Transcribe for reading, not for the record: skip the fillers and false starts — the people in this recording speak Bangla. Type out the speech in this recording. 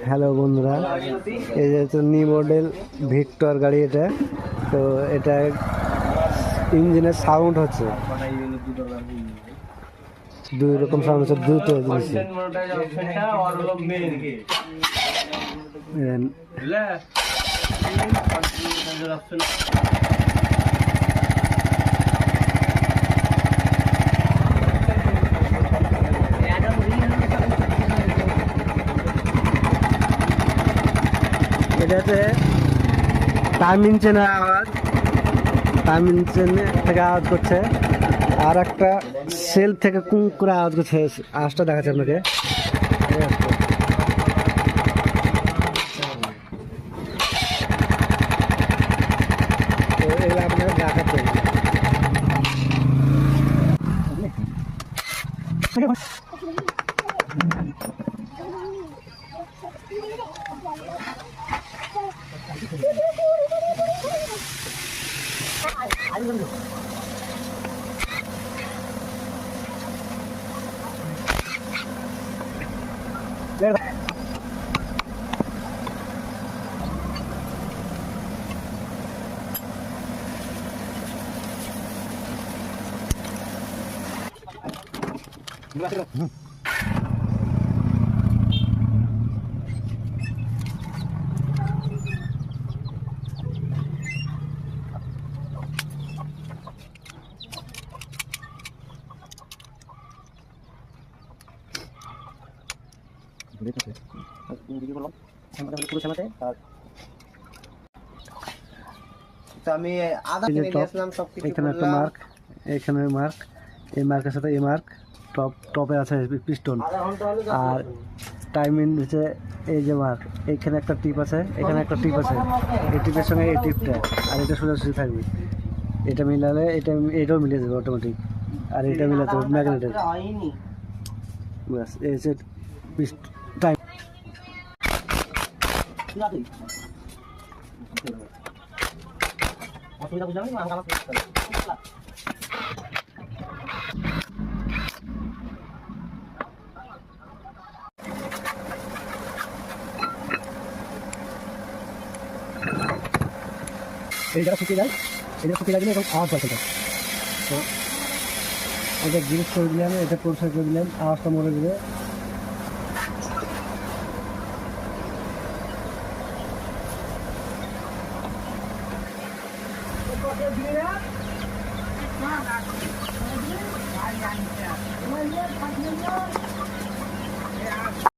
হ্যালো বন্ধুরা, এই যে নিউ মডেল ভিক্টর গাড়ি, এটা তো এটা ইঞ্জিনের সাউন্ড হচ্ছে দুই রকম সাউন্ড হচ্ছে, দুটো জিনিস। এটাতে টাইমিং চেনের আওয়াজ, টাইমিং চেন থেকে আওয়াজ করছে, আর একটা সেল থেকে কুঁ করে আওয়াজ করছে। আওয়াজটা দেখাচ্ছে আপনাকে। এগুলো আপনাকে দেখাচ্ছে। আমি আধা কিনে নিয়েছিলাম সবকিছু। এখানে একটা মার্ক, এখানে মার্ক, এই মার্কের সাথে এই মার্ক, টপে আছে পিস্টন, আর টাইমিং হচ্ছে এই যে মার্ক। এইখানে একটা টিপ আছে, এখানে একটা টিপ আছে, এই টিপের সঙ্গে এই টিপটা, আর এটা সোজাসুজি থাকবে। এটা মিলালে এটাও মিলে যাবে অটোমেটিক, আর এটা মিলাতে হবে ম্যাগনেটের। ব্যাস এই হচ্ছে টাইম। এই জায়গা শুকিয়ে যায়, এটা শুকিয়ে গেলে এরকম আওয়াজ পাচ্ছে। তো এটা জিনিস করে দিলাম, এটা পরিষ্কার করে দিলাম, আওয়াজটা মরে দেবে।